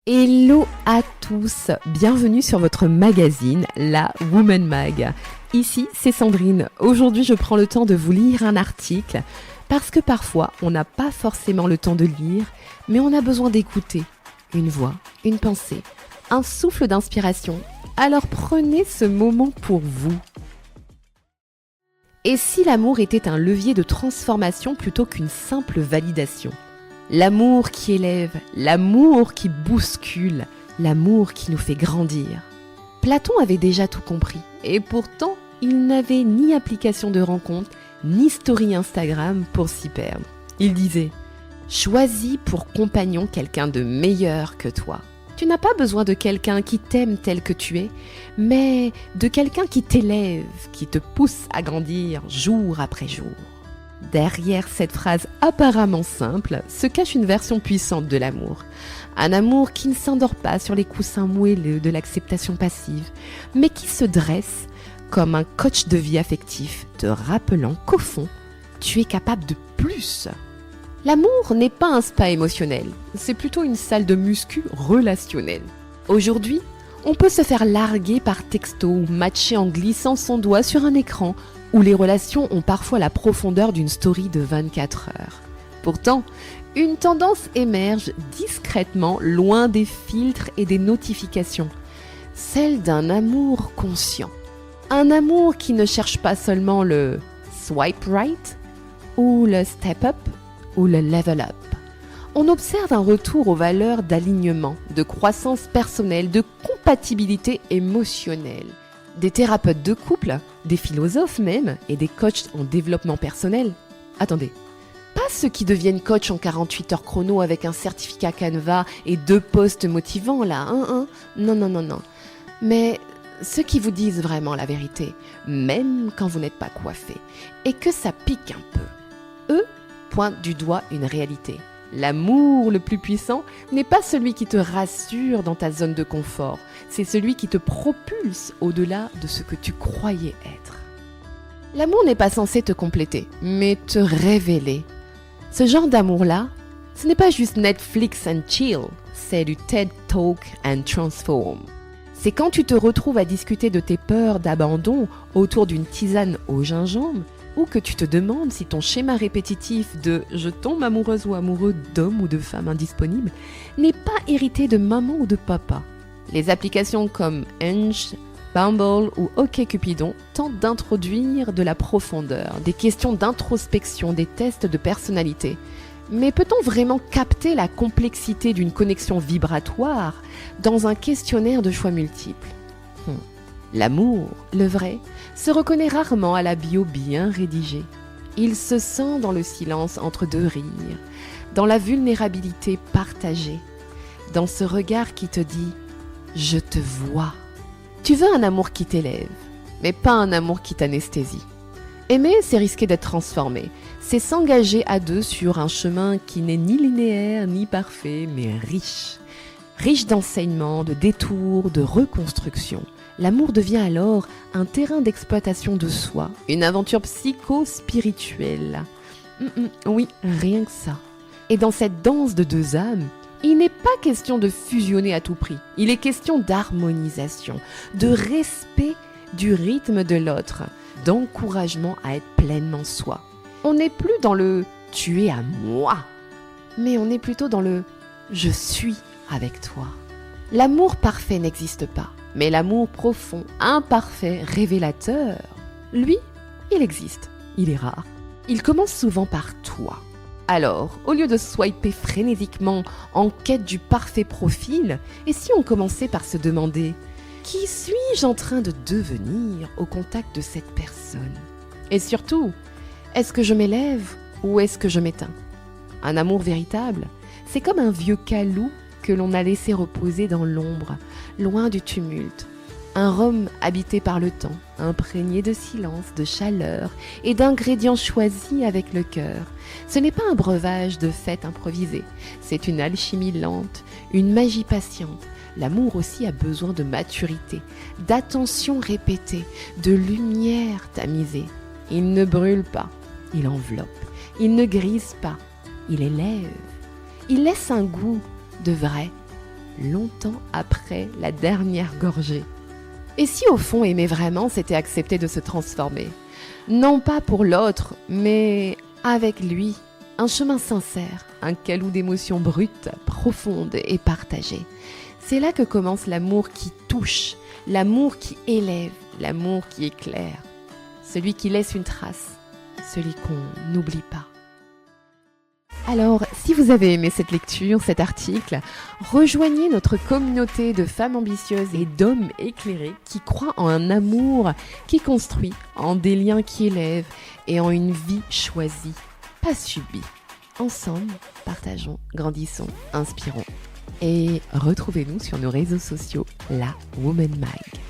Hello à tous, bienvenue sur votre magazine, la Woman Mag. Ici, c'est Sandrine. Aujourd'hui, je prends le temps de vous lire un article parce que parfois, on n'a pas forcément le temps de lire, mais on a besoin d'écouter une voix, une pensée, un souffle d'inspiration. Alors prenez ce moment pour vous. Et si l'amour était un levier de transformation plutôt qu'une simple validation ? L'amour qui élève, l'amour qui bouscule, l'amour qui nous fait grandir. Platon avait déjà tout compris, et pourtant, il n'avait ni application de rencontre, ni story Instagram pour s'y perdre. Il disait « Choisis pour compagnon quelqu'un de meilleur que toi. Tu n'as pas besoin de quelqu'un qui t'aime tel que tu es, mais de quelqu'un qui t'élève, qui te pousse à grandir jour après jour. » Derrière cette phrase apparemment simple se cache une version puissante de l'amour. Un amour qui ne s'endort pas sur les coussins moelleux de l'acceptation passive, mais qui se dresse comme un coach de vie affectif, te rappelant qu'au fond, tu es capable de plus. L'amour n'est pas un spa émotionnel, c'est plutôt une salle de muscu relationnelle. Aujourd'hui, on peut se faire larguer par texto ou matcher en glissant son doigt sur un écran où les relations ont parfois la profondeur d'une story de 24 heures. Pourtant, une tendance émerge discrètement loin des filtres et des notifications, celle d'un amour conscient. Un amour qui ne cherche pas seulement le swipe right ou le step up ou le level up. On observe un retour aux valeurs d'alignement, de croissance personnelle, de compatibilité émotionnelle. Des thérapeutes de couple, des philosophes même, et des coachs en développement personnel. Attendez, pas ceux qui deviennent coach en 48 heures chrono avec un certificat Canva et 2 posts motivants là, Non. Mais ceux qui vous disent vraiment la vérité, même quand vous n'êtes pas coiffé, et que ça pique un peu. Eux pointent du doigt une réalité. L'amour le plus puissant n'est pas celui qui te rassure dans ta zone de confort, c'est celui qui te propulse au-delà de ce que tu croyais être. L'amour n'est pas censé te compléter, mais te révéler. Ce genre d'amour-là, ce n'est pas juste Netflix and chill, c'est du TED Talk and Transform. C'est quand tu te retrouves à discuter de tes peurs d'abandon autour d'une tisane au gingembre, ou que tu te demandes si ton schéma répétitif de « je tombe amoureuse ou amoureux d'hommes ou de femmes indisponibles » n'est pas hérité de maman ou de papa. Les applications comme Hinge, Bumble ou OkCupidon tentent d'introduire de la profondeur, des questions d'introspection, des tests de personnalité. Mais peut-on vraiment capter la complexité d'une connexion vibratoire dans un questionnaire de choix multiples ? L'amour, le vrai, se reconnaît rarement à la bio bien rédigée. Il se sent dans le silence entre deux rires, dans la vulnérabilité partagée, dans ce regard qui te dit « je te vois ». Tu veux un amour qui t'élève, mais pas un amour qui t'anesthésie. Aimer, c'est risquer d'être transformé. C'est s'engager à deux sur un chemin qui n'est ni linéaire ni parfait, mais riche. Riche d'enseignements, de détours, de reconstruction. L'amour devient alors un terrain d'exploitation de soi, une aventure psycho-spirituelle. Oui, rien que ça. Et dans cette danse de deux âmes, il n'est pas question de fusionner à tout prix. Il est question d'harmonisation, de respect du rythme de l'autre, d'encouragement à être pleinement soi. On n'est plus dans le « tu es à moi », mais on est plutôt dans le « je suis avec toi ». L'amour parfait n'existe pas. Mais l'amour profond, imparfait, révélateur, lui, il existe. Il est rare. Il commence souvent par toi. Alors, au lieu de swiper frénétiquement en quête du parfait profil, et si on commençait par se demander « Qui suis-je en train de devenir au contact de cette personne ?» Et surtout, est-ce que je m'élève ou est-ce que je m'éteins ? Un amour véritable, c'est comme un vieux calou que l'on a laissé reposer dans l'ombre, loin du tumulte. Un rhum habité par le temps, imprégné de silence, de chaleur et d'ingrédients choisis avec le cœur. Ce n'est pas un breuvage de fête improvisé, c'est une alchimie lente, une magie patiente. L'amour aussi a besoin de maturité, d'attention répétée, de lumière tamisée. Il ne brûle pas, il enveloppe, il ne grise pas, il élève. Il laisse un goût de vrai, longtemps après la dernière gorgée. Et si au fond aimer vraiment, c'était accepter de se transformer? Non pas pour l'autre, mais avec lui. Un chemin sincère, un calou d'émotions brutes, profondes et partagées. C'est là que commence l'amour qui touche, l'amour qui élève, l'amour qui éclaire. Celui qui laisse une trace, celui qu'on n'oublie pas. Alors, si vous avez aimé cette lecture, cet article, rejoignez notre communauté de femmes ambitieuses et d'hommes éclairés qui croient en un amour qui construit, en des liens qui élèvent et en une vie choisie, pas subie. Ensemble, partageons, grandissons, inspirons. Et retrouvez-nous sur nos réseaux sociaux, la Woman Mag.